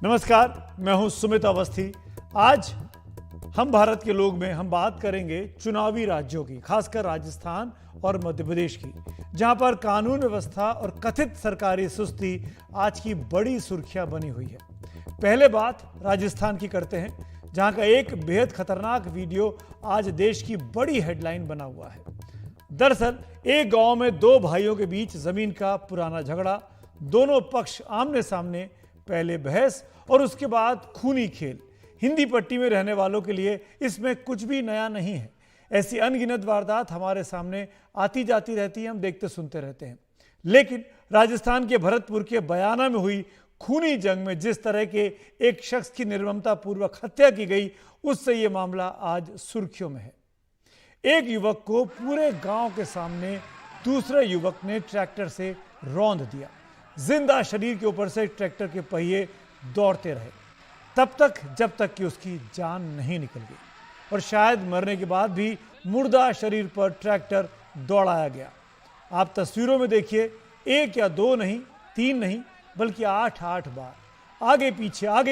नमस्कार, मैं हूं सुमित अवस्थी। आज हम भारत के लोग में हम बात करेंगे चुनावी राज्यों की, खासकर राजस्थान और मध्य प्रदेश की, जहां पर कानून व्यवस्था और कथित सरकारी सुस्ती आज की बड़ी सुर्खियां बनी हुई है। पहले बात राजस्थान की करते हैं, जहां का एक बेहद खतरनाक वीडियो आज देश की बड़ी हेडलाइन बना हुआ है। दरअसल एक गांव में दो भाइयों के बीच जमीन का पुराना झगड़ा, दोनों पक्ष आमने सामने, पहले बहस और उसके बाद खूनी खेल। हिंदी पट्टी में रहने वालों के लिए इसमें कुछ भी नया नहीं है। ऐसी अनगिनत वारदात हमारे सामने आती जाती रहती है, हम देखते सुनते रहते हैं। लेकिन राजस्थान के भरतपुर के बयाना में हुई खूनी जंग में जिस तरह के एक शख्स की निर्ममता पूर्वक हत्या की गई, उससे यह मामला आज सुर्खियों में है। एक युवक को पूरे गांव के सामने दूसरे युवक ने ट्रैक्टर से रौंद दिया। जिंदा शरीर के ऊपर से ट्रैक्टर के पहिए दौड़ते रहे तब तक जब तक कि उसकी जान नहीं निकल गई, और शायद मरने के बाद भी मुर्दा शरीर पर ट्रैक्टर दौड़ाया गया। आप तस्वीरों में देखिए, एक या दो नहीं, तीन नहीं, बल्कि 8 बार आगे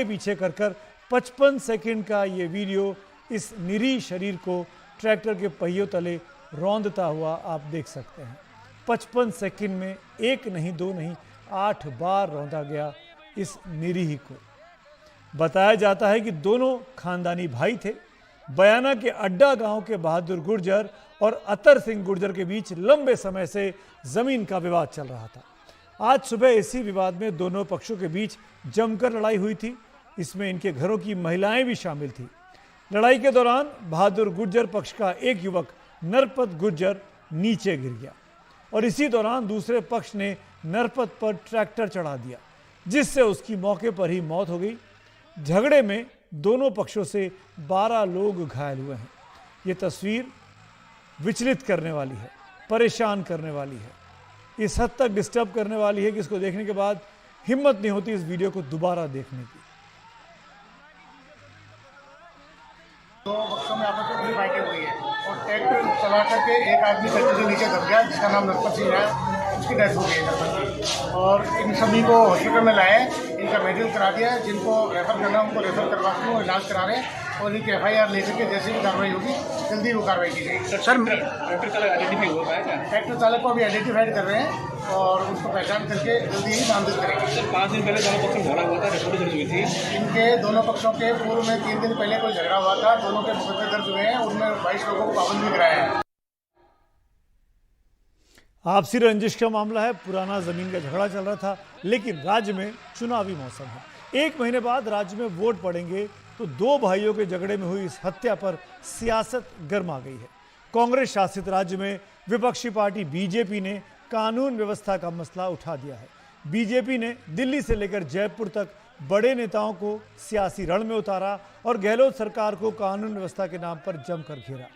पीछे कर 55 सेकंड का ये वीडियो इस निरीह शरीर को ट्रैक्टर के पहियों तले रौंदता हुआ आप देख सकते हैं। 55 सेकंड में एक नहीं, दो नहीं, 8 बार रौंदा गया इस निरीह को। बताया जाता है कि दोनों खानदानी भाई थे। बयाना के अड्डा गांव के बहादुर गुर्जर और अतर सिंह गुर्जर के बीच लंबे समय से जमीन का विवाद चल रहा था। आज सुबह इसी विवाद में दोनों पक्षों के बीच जमकर लड़ाई हुई थी। इसमें इनके घरों की महिलाएं भी शामिल थी। लड़ाई के दौरान बहादुर गुर्जर पक्ष का एक युवक नरपत गुर्जर नीचे गिर गया, और इसी दौरान दूसरे पक्ष ने नरपत पर ट्रैक्टर चढ़ा दिया, जिससे उसकी मौके पर ही मौत हो गई। झगड़े में दोनों पक्षों से 12 लोग घायल हुए हैं। ये तस्वीर विचलित करने वाली है, परेशान करने वाली है, इस हद तक डिस्टर्ब करने वाली है कि इसको देखने के बाद हिम्मत नहीं होती इस वीडियो को दोबारा देखने की। दो पक्षों में आपस में बड़ी फाइटिंग हुई है और ट्रैक्टर चला करके एक आदमी ट्रैक्टर से नीचे दब गया, जिसका नाम नरपत सिंह है, उसकी डेथ हो गई है। और इन सभी को हॉस्पिटल में लाए, इनका मेडिकल करा दिया है। जिनको रेफर करना है उनको रेफर करवा के वो इलाज करा रहे हैं, और इनकी FIR लेकर के जैसे भी कार्रवाई होगी जल्दी वो कार्रवाई की जाएगी। सर, ट्रैक्टर चालक आइडेंटिफाई हुआ है क्या? ट्रैक्टर चालक को अभी आइडेंटिफाइड कर रहे हैं और उसको पहचान करके जल्दी ही नामजद करेंगे। सर, 5 दिन पहले दोनों पक्षों में झगड़ा हुआ था, रिपोर्ट दर्ज हुई थी इनके दोनों पक्षों के। पूर्व में 3 दिन पहले कोई झगड़ा हुआ था, दोनों के मुकदमे दर्ज हुए हैं, उनमें 22 लोगों को पाबंद भी कराया है। आपसी रंजिश का मामला है, पुराना जमीन का झगड़ा चल रहा था, लेकिन राज्य में चुनावी मौसम है। 1 महीने बाद राज्य में वोट पड़ेंगे, तो दो भाइयों के झगड़े में हुई इस हत्या पर सियासत गर्मा गई है। कांग्रेस शासित राज्य में विपक्षी पार्टी बीजेपी ने कानून व्यवस्था का मसला उठा दिया है। बीजेपी ने दिल्ली से लेकर जयपुर तक बड़े नेताओं को सियासी रण में उतारा और गहलोत सरकार को कानून व्यवस्था के नाम पर जमकर घेरा।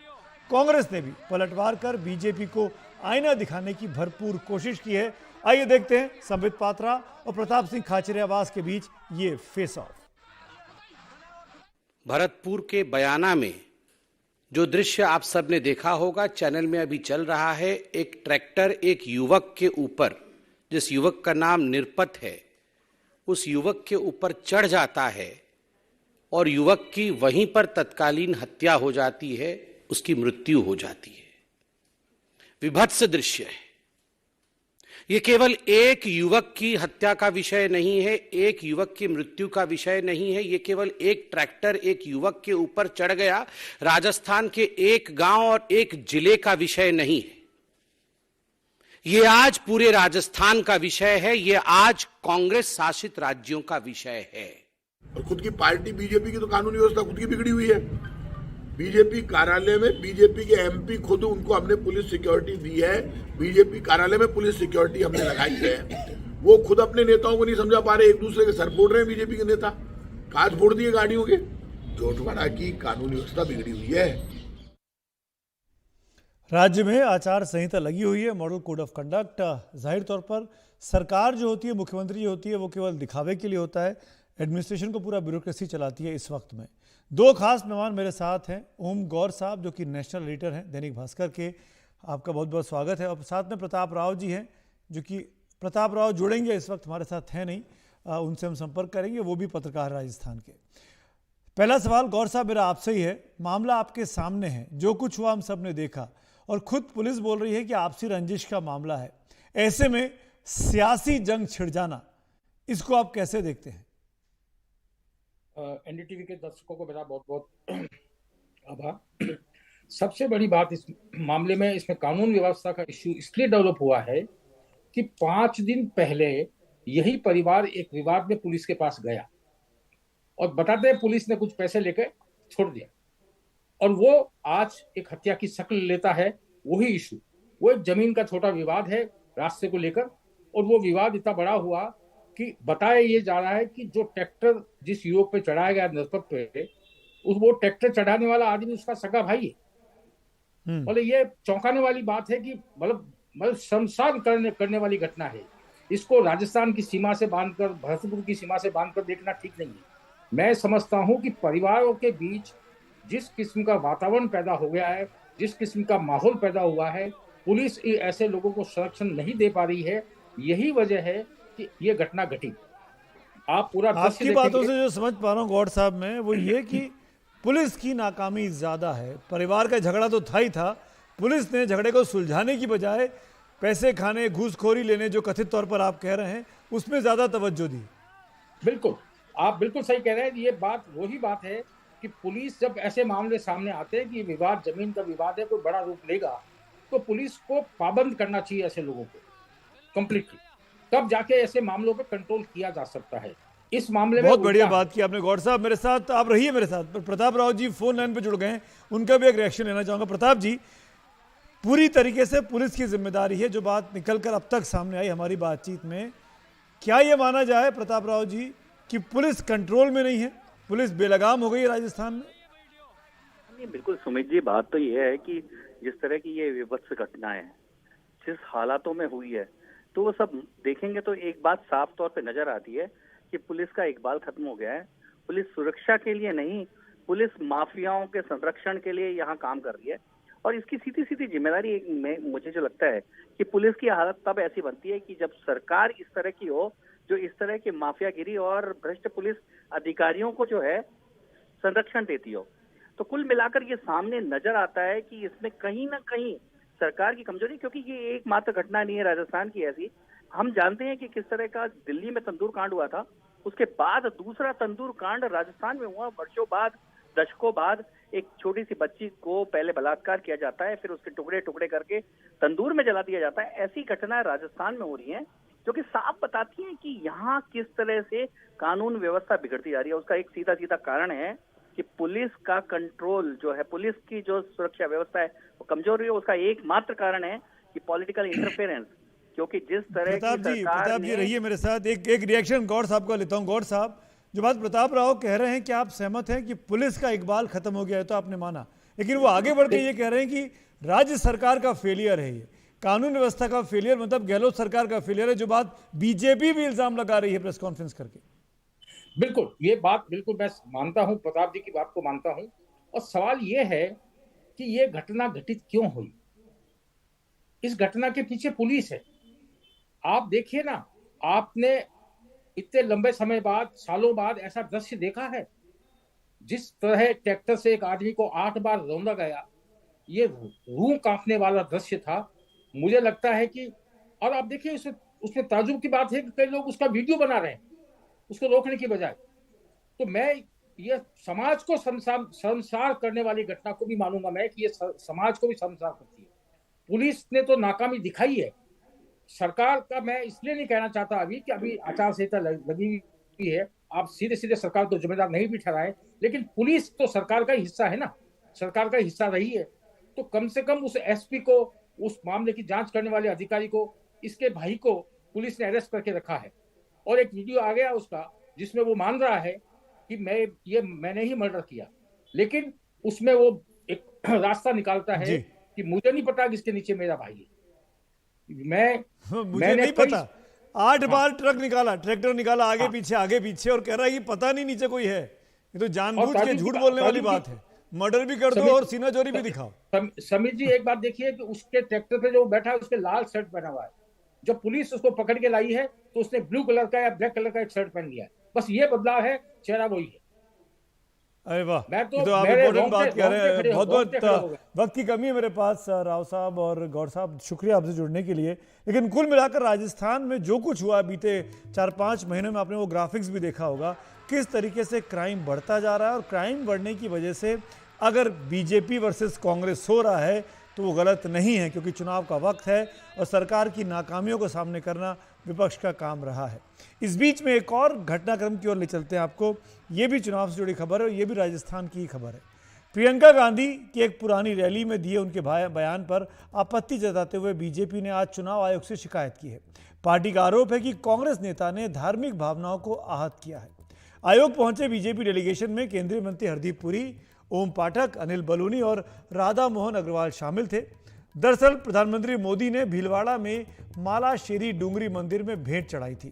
कांग्रेस ने भी पलटवार कर बीजेपी को आईना दिखाने की भरपूर कोशिश की है। आइए देखते हैं संबित पात्रा और प्रताप सिंह खाचरियावास के बीच ये फेस ऑफ। भरतपुर के बयाना में जो दृश्य आप सबने देखा होगा, चैनल में अभी चल रहा है। एक ट्रैक्टर एक युवक के ऊपर, जिस युवक का नाम निरपत है, उस युवक के ऊपर चढ़ जाता है और युवक की वहीं पर तत्कालीन हत्या हो जाती है, उसकी मृत्यु हो जाती है। विभत्स दृश्य है। यह केवल एक युवक की हत्या का विषय नहीं है, एक युवक की मृत्यु का विषय नहीं है। यह केवल एक ट्रैक्टर एक युवक के ऊपर चढ़ गया, राजस्थान के एक गांव और एक जिले का विषय नहीं है। यह आज पूरे राजस्थान का विषय है, यह आज कांग्रेस शासित राज्यों का विषय है। और खुद की पार्टी बीजेपी की तो कानूनी व्यवस्था खुद की बिगड़ी हुई है। बीजेपी कार्यालय में बीजेपी के MP खुद, उनको हमने पुलिस सिक्योरिटी दी है। बीजेपी कार्यालय में पुलिस सिक्योरिटी हमने लगाई है। वो खुद अपने नेताओं को नहीं समझा पा रहे, एक दूसरे के सर फोड़ रहे हैं। बीजेपी के नेता कांच फोड़ दिए गाड़ियों के। जोटवाड़ा की कानूनी व्यवस्था बिगड़ी हुई है। राज्य में आचार संहिता लगी हुई है, मॉडल कोड ऑफ कंडक्ट। जाहिर तौर पर सरकार जो होती है, मुख्यमंत्री जो होती है, वो केवल दिखावे के लिए होता है। एडमिनिस्ट्रेशन को पूरा ब्यूरोक्रेसी चलाती है। इस वक्त में दो खास मेहमान मेरे साथ हैं। ओम गौर साहब जो कि नेशनल एडिटर हैं दैनिक भास्कर के, आपका बहुत बहुत स्वागत है। और साथ में प्रताप राव जी हैं, जो कि प्रताप राव जुड़ेंगे, इस वक्त हमारे साथ हैं नहीं। उनसे हम संपर्क करेंगे, वो भी पत्रकार राजस्थान के। पहला सवाल गौर साहब मेरा आपसे ही है, मामला आपके सामने है, जो कुछ हुआ हम सब ने देखा और खुद पुलिस बोल रही है कि आपसी रंजिश का मामला है। ऐसे में सियासी जंग छिड़ जाना, इसको आप कैसे देखते हैं? एनडीटीवी के दर्शकों को मेरा बहुत बहुत आभार। सबसे बड़ी बात इस मामले में, इसमें कानून व्यवस्था का इश्यू इसलिए डेवलप हुआ है कि 5 दिन पहले यही परिवार एक विवाद में पुलिस के पास गया और बताते हैं पुलिस ने कुछ पैसे लेकर छोड़ दिया, और वो आज एक हत्या की शक्ल लेता है। वही इशू, वो एक जमीन का छोटा विवाद है रास्ते को लेकर, और वो विवाद इतना बड़ा हुआ कि बताया ये जा रहा है कि जो ट्रैक्टर जिस युवक पे चढ़ाया गया नरपत पे, वो ट्रैक्टर चढ़ाने वाला आदमी उसका सगा भाई है। बोले ये चौंकाने वाली बात है कि मतलब शर्मसार करने वाली घटना है। इसको राजस्थान की सीमा से बांधकर, भरतपुर की सीमा से बांधकर देखना ठीक नहीं है। मैं समझता हूं कि परिवारों के बीच जिस किस्म का वातावरण पैदा हो गया है, जिस किस्म का माहौल पैदा हुआ है, पुलिस ऐसे लोगों को संरक्षण नहीं दे पा रही है। यही वजह है कि ये घटना घटी। आप पूरा आपकी बातों से जो समझ पा रहा हूँ गौड़ साहब में, वो ये कि पुलिस की नाकामी ज्यादा है। परिवार का झगड़ा तो था ही था, पुलिस ने झगड़े को सुलझाने की बजाय पैसे खाने, घूसखोरी लेने, जो कथित तौर पर आप कह रहे हैं, उसमें ज्यादा तवज्जो दी। बिल्कुल, आप बिल्कुल सही कह रहे हैं। ये बात वही बात है कि पुलिस जब ऐसे मामले सामने आते हैं कि विवाद जमीन का विवाद है, कोई बड़ा रूप लेगा, तो पुलिस को पाबंद करना चाहिए ऐसे लोगों को कंप्लीटली, तब जाके ऐसे मामलों पे कंट्रोल किया जा सकता है। इस मामले में बहुत बढ़िया बात की आपने गौड़ साहब। मेरे साथ आप रहिए, मेरे साथ पर प्रताप राव जी फोन लाइन पे जुड़ गए हैं, उनका भी एक रिएक्शन लेना चाहूंगा। प्रताप जी, पूरी तरीके से पुलिस की जिम्मेदारी है जो बात निकलकर अब तक सामने आई हमारी बातचीत में। क्या यह माना जाए प्रताप राव जी कि पुलिस कंट्रोल में नहीं है, पुलिस बेलगाम हो गई है राजस्थान में? नहीं, बिल्कुल सुमित जी, बात तो यह है कि जिस तरह की ये विभत्स घटनाएं जिस हालातों में हुई है, तो वो सब देखेंगे तो एक बात साफ तौर पे नजर आती है कि पुलिस का इकबाल खत्म हो गया है। पुलिस सुरक्षा के लिए नहीं, पुलिस माफियाओं के संरक्षण के लिए यहाँ काम कर रही है। और इसकी सीधी सीधी जिम्मेदारी में मुझे जो लगता है कि पुलिस की हालत तब ऐसी बनती है कि जब सरकार इस तरह की हो, जो इस तरह के माफियागिरी और भ्रष्ट पुलिस अधिकारियों को जो है संरक्षण देती हो। तो कुल मिलाकर ये सामने नजर आता है कि इसमें कहीं ना कहीं सरकार की कमजोरी, क्योंकि ये एकमात्र घटना नहीं है राजस्थान की ऐसी। हम जानते हैं कि किस तरह का दिल्ली में तंदूर कांड हुआ था, उसके बाद दूसरा तंदूर कांड राजस्थान में हुआ। वर्षों बाद, दशकों बाद एक छोटी सी बच्ची को पहले बलात्कार किया जाता है, फिर उसके टुकड़े टुकड़े करके तंदूर में जला दिया जाता है। ऐसी घटनाएं राजस्थान में हो रही हैं जो कि साफ बताती हैं कि यहाँ किस तरह से कानून व्यवस्था बिगड़ती जा रही है। उसका एक सीधा सीधा कारण है कि पुलिस का कंट्रोल जो है, पुलिस की जो सुरक्षा व्यवस्था है वो कमजोर है। उसका एकमात्र कारण है कि पॉलिटिकल इंटरफेरेंस, क्योंकि जिस तरह की प्रताप जी रहिए मेरे साथ, एक रिएक्शन गौड़ साहब का लेता हूँ। गौड़ साहब, जो बात प्रताप राव कह रहे हैं कि आप सहमत हैं कि पुलिस का इकबाल खत्म हो गया है, तो आपने माना, लेकिन वो आगे बढ़ के ये कह रहे हैं कि राज्य सरकार का फेलियर है, ये कानून व्यवस्था का फेलियर, मतलब गहलोत सरकार का फेलियर है, जो बात बीजेपी भी इल्जाम लगा रही है प्रेस कॉन्फ्रेंस करके। बिल्कुल, ये बात बिल्कुल मैं मानता हूं, प्रताप जी की बात को मानता हूं। और सवाल ये है कि ये घटना घटित क्यों हुई? इस घटना के पीछे पुलिस है। आप देखिए ना, आपने इतने लंबे समय बाद, सालों बाद ऐसा दृश्य देखा है? जिस तरह ट्रैक्टर से एक आदमी को 8 बार रौंदा गया, ये रूह कांपने वाला दृश्य था। मुझे लगता है कि, और आप देखिए उसमें ताजुब की बात है कि कई लोग उसका वीडियो बना रहे हैं उसको रोकने की बजाय। तो मैं ये समाज को शर्मसार करने वाली घटना को भी मानूंगा मैं कि ये समाज को भी शर्मसार करती है। पुलिस ने तो नाकामी दिखाई है। सरकार का मैं इसलिए नहीं कहना चाहता अभी कि अभी आचार संहिता लगी हुई है, आप सीधे सीधे सरकार को जिम्मेदार नहीं भी ठहराए, लेकिन पुलिस तो सरकार का ही हिस्सा है ना, सरकार का हिस्सा रही है। तो कम से कम उस एसपी को, उस मामले की जांच करने वाले अधिकारी को, इसके भाई को पुलिस ने अरेस्ट करके रखा है। और एक वीडियो आ गया उसका जिसमें वो मान रहा है कि मैंने ही मर्डर किया, लेकिन उसमें वो एक रास्ता निकालता है कि मुझे नहीं पता कि इसके नीचे मेरा भाई है। मुझे नहीं पता। 8 बार ट्रक निकाला, ट्रैक्टर निकाला, आगे पीछे, और कह रहा है कि पता नहीं नीचे कोई है। ये तो जानबूझ के झूठ बोलने वाली बात है। मर्डर भी कर दो और सीना चोरी भी दिखाओ। समीर जी, एक बात देखिए कि उसके ट्रैक्टर पे जो बैठा है उसके लाल शर्ट पहना हुआ है, जब पुलिस उसको पकड़ के लाई है तो उसने ब्लू कलर का या ब्लैक कलर का एक शर्ट पहन लिया है, बस ये बदलाव है, चेहरा वही है। अरे वाह, मैं तो ये तो आप मेरे इम्पोर्टेंट रोंगटे- बात कह रहे रोंगटे खड़े हैं। हो- बहुत रोंगटे खड़े हो बहुत गए। वक्त की कमी है मेरे पास, राव साहब और गौर साहब, शुक्रिया आपसे जुड़ने के लिए। लेकिन कुल मिलाकर राजस्थान में जो कुछ हुआ बीते 4-5 महीनों में, आपने वो ग्राफिक्स भी देखा होगा किस तरीके से क्राइम बढ़ता जा रहा है। और क्राइम बढ़ने की वजह से अगर बीजेपी वर्सेस कांग्रेस हो रहा है तो वो गलत नहीं है, क्योंकि चुनाव का वक्त है और सरकार की नाकामियों को सामने करना विपक्ष का काम रहा है। इस बीच में एक और घटनाक्रम की ओर ले चलते हैं आपको। ये भी चुनाव से जुड़ी खबर है और ये भी राजस्थान की खबर है। प्रियंका गांधी की एक पुरानी रैली में दिए उनके बयान पर आपत्ति जताते हुए बीजेपी ने आज चुनाव आयोग से शिकायत की है। पार्टी का आरोप है कि कांग्रेस नेता ने धार्मिक भावनाओं को आहत किया है। आयोग पहुंचे बीजेपी डेलीगेशन में केंद्रीय मंत्री हरदीप पुरी, ओम पाठक, अनिल बलूनी और राधा मोहन अग्रवाल शामिल थे। दरअसल प्रधानमंत्री मोदी ने भीलवाड़ा में माला शेरी डूंगरी मंदिर में भेंट चढ़ाई थी।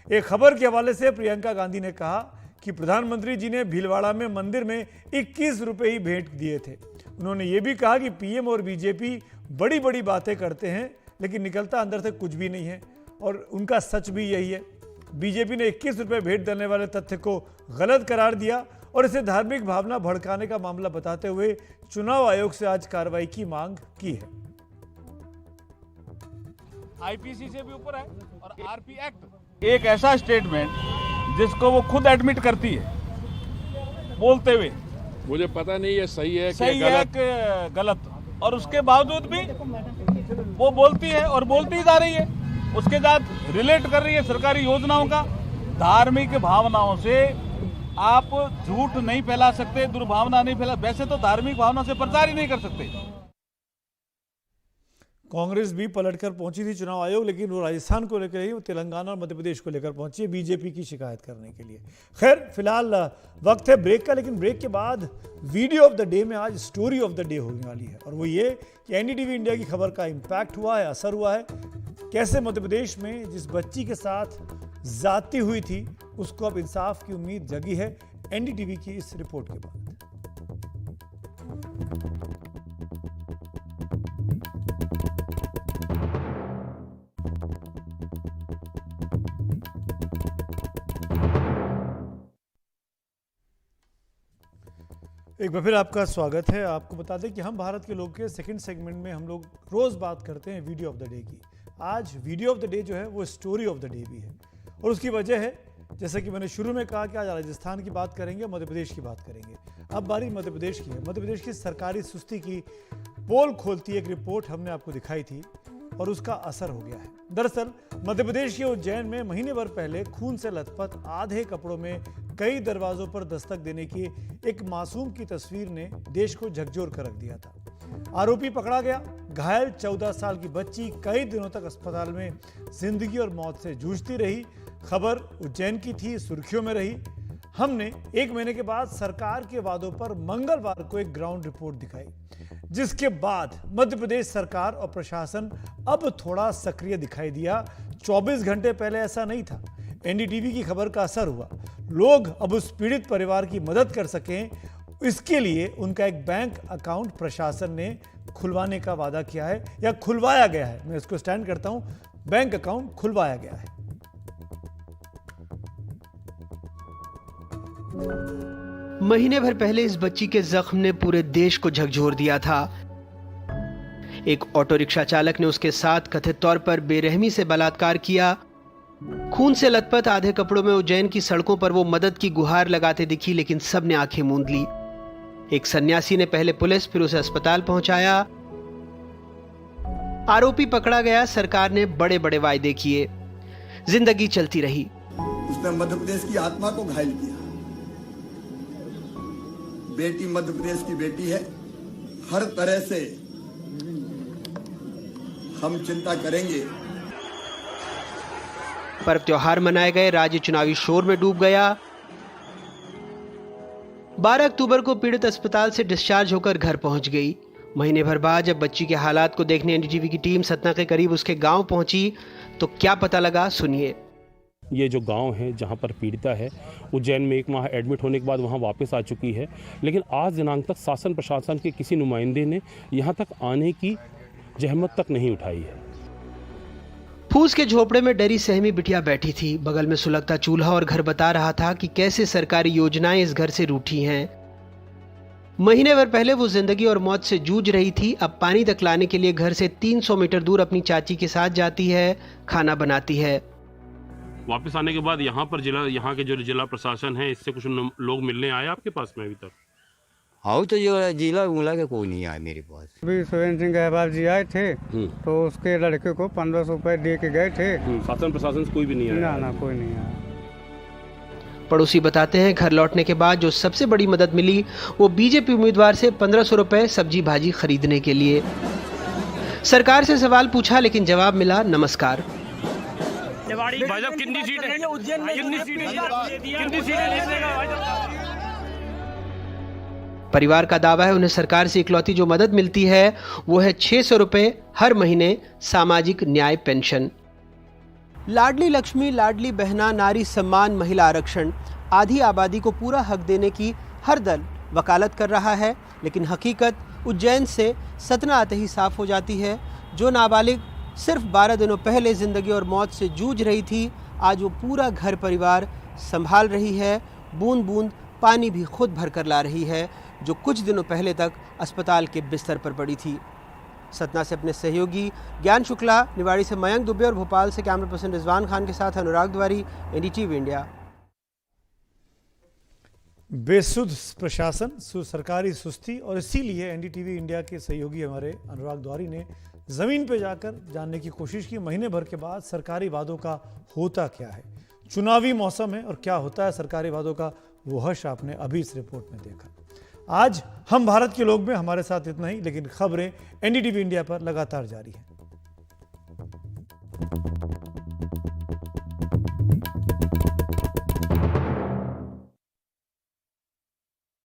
एक खबर के हवाले से प्रियंका गांधी ने कहा कि प्रधानमंत्री जी ने भीलवाड़ा में मंदिर में 21 रुपए ही भेंट दिए थे। उन्होंने ये भी कहा कि पीएम और बीजेपी बड़ी बड़ी बातें करते हैं लेकिन निकलता अंदर से कुछ भी नहीं है, और उनका सच भी यही है। बीजेपी ने 21 रुपए भेंट देने वाले तथ्य को गलत करार दिया और इसे धार्मिक भावना भड़काने का मामला बताते हुए चुनाव आयोग से आज कार्रवाई की मांग की है। आईपीसी से भी ऊपर है और आरपी एक्ट एक ऐसा स्टेटमेंट जिसको वो खुद एडमिट करती है बोलते हुए, मुझे पता नहीं ये सही है सही कि है गलत। कि गलत, और उसके बावजूद भी वो बोलती है और बोलती ही जा रही है, उसके साथ रिलेट कर रही है सरकारी योजनाओं का। धार्मिक भावनाओं से आप झूठ नहीं फैला सकते, दुर्भावना नहीं फैला, वैसे तो धार्मिक भावना से प्रचार ही नहीं कर सकते। कांग्रेस भी पलटकर पहुंची थी चुनाव आयोग, लेकिन वो राजस्थान को लेकर ही, वो तेलंगाना और मध्य प्रदेश को लेकर पहुंची है बीजेपी की शिकायत करने के लिए। खैर फिलहाल वक्त है ब्रेक का, लेकिन ब्रेक के बाद वीडियो ऑफ द डे में आज स्टोरी ऑफ द डे होने वाली है, और वो ये कि एनडीटीवी इंडिया की खबर का इम्पैक्ट हुआ है, असर हुआ है, कैसे मध्य प्रदेश में जिस बच्ची के साथ जाती हुई थी उसको अब इंसाफ की उम्मीद जगी है। एनडीटीवी की इस रिपोर्ट के बाद एक बार फिर आपका स्वागत है। आपको बता दें कि हम भारत के लोग के सेकंड सेगमेंट में हम लोग रोज बात करते हैं वीडियो ऑफ द डे की। आज वीडियो ऑफ द डे जो है वो स्टोरी ऑफ द डे भी है, और उसकी वजह है, जैसा कि मैंने शुरू में कहा कि आज राजस्थान की बात करेंगे, मध्य प्रदेश की बात करेंगे। अब बारी मध्य प्रदेश की है। मध्य प्रदेश की सरकारी सुस्ती की पोल खोलती एक रिपोर्ट हमने आपको दिखाई थी और उसका असर हो गया है। दरअसल मध्य प्रदेश के उज्जैन में महीने भर पहले खून से लथपथ आधे कपड़ों में कई दरवाजों पर दस्तक देने की एक मासूम की तस्वीर ने देश को झकझोर कर रख दिया था। आरोपी पकड़ा गया। घायल 14 साल की बच्ची कई दिनों तक अस्पताल में जिंदगी और मौत से जूझती रही। खबर उज्जैन की थी, सुर्खियों में रही। हमने 1 महीने के बाद सरकार के वादों पर मंगलवार को एक ग्राउंड रिपोर्ट दिखाई, जिसके बाद मध्य प्रदेश सरकार और प्रशासन अब थोड़ा सक्रिय दिखाई दिया। 24 घंटे पहले ऐसा नहीं था। एनडीटीवी की खबर का असर हुआ। लोग अब उस पीड़ित परिवार की मदद कर सकें, इसके लिए उनका एक बैंक अकाउंट प्रशासन ने खुलवाने का वादा किया है, या खुलवाया गया है। मैं इसको स्टैंड करता हूं, बैंक अकाउंट खुलवाया गया है। महीने भर पहले इस बच्ची के जख्म ने पूरे देश को झकझोर दिया था। एक ऑटो रिक्शा चालक ने उसके साथ कथित तौर पर बेरहमी से बलात्कार किया। खून से लथपथ आधे कपड़ों में उज्जैन की सड़कों पर वो मदद की गुहार लगाते दिखी, लेकिन सबने आंखें मूंद ली। एक सन्यासी ने पहले पुलिस फिर उसे अस्पताल पहुंचाया। आरोपी पकड़ा गया। सरकार ने बड़े बड़े वायदे किए। जिंदगी चलती रही। उसने मध्य प्रदेश की आत्मा को घायल किया। बेटी मध्य प्रदेश की बेटी है। हर तरह से हम चिंता करेंगे। पर्व त्योहार मनाए गए। राज्य चुनावी शोर में डूब गया। 12 अक्टूबर को पीड़ित अस्पताल से डिस्चार्ज होकर घर पहुंच गई। महीने भर बाद जब बच्ची के हालात को देखने एनडीटीवी की टीम सतना के करीब उसके गांव पहुंची तो क्या पता लगा, सुनिए। ये जो गांव है जहां पर पीड़िता है, उज्जैन में 1 माह एडमिट होने के बाद वहां वापस आ चुकी है, लेकिन आज दिनांक तक शासन प्रशासन के किसी नुमाइंदे ने यहां तक आने की जहमत तक नहीं उठाई है। फूस के झोपड़े में डरी सहमी बिटिया बैठी थी। बगल में सुलगता चूल्हा और घर बता रहा था कि कैसे सरकारी योजनाएं इस घर से रूठी हैं। महीने भर पहले वो जिंदगी और मौत से जूझ रही थी। अब पानी तक लाने के लिए घर से 300 मीटर दूर अपनी चाची के साथ जाती है, खाना बनाती है। वापस आने के बाद यहाँ के जो जिला प्रशासन है, इससे कुछ लोग मिलने आए आपके पास में अभी तक? हाँ, तो जो जिला उला के कोई नहीं आया मेरे पास। अभी सुरेंद्र सिंह गहवाल जी आए थे तो उसके लड़के को 1500 रुपए दे के गए थे। शासन प्रशासन से कोई भी नहीं आया? ना कोई नहीं आया। पड़ोसी बताते हैं घर लौटने के बाद जो सबसे बड़ी मदद मिली वो बीजेपी उम्मीदवार से 1500 रुपए सब्जी भाजी खरीदने के लिए। सरकार से सवाल पूछा लेकिन जवाब मिला नमस्कार। कितनी सीटें? परिवार का दावा है उन्हें सरकार से इकलौती जो मदद मिलती है वो है 600 रुपए हर महीने सामाजिक न्याय पेंशन। लाडली लक्ष्मी, लाडली बहना, नारी सम्मान, महिला आरक्षण आधी आबादी को पूरा हक देने की हर दल वकालत कर रहा है, लेकिन हकीकत उज्जैन से सतना आते ही साफ हो जाती है। जो नाबालिग सिर्फ 12 दिनों पहले जिंदगी और मौत से जूझ रही थी, आज वो पूरा घर परिवार संभाल रही है। बूंद बूंद पानी भी खुद भर कर ला रही है, जो कुछ दिनों पहले तक अस्पताल के बिस्तर पर पड़ी थी। सतना से अपने सहयोगी ज्ञान शुक्ला, निवाड़ी से मयंक दुबे और भोपाल से कैमरा पर्सन रिजवान खान के साथ अनुराग द्वारी, एनडीटीवी इंडिया। बेसुध प्रशासन, सरकारी सुस्ती, और इसीलिए एनडीटीवी इंडिया के सहयोगी हमारे अनुराग द्वारी ने जमीन पर जाकर जानने की कोशिश की महीने भर के बाद सरकारी वादों का होता क्या है। चुनावी मौसम है और क्या होता है सरकारी वादों का, वो हर्ष आपने अभी इस रिपोर्ट में देखा। आज हम भारत के लोग में हमारे साथ इतना ही, लेकिन खबरें एनडीटीवी इंडिया पर लगातार जारी हैं।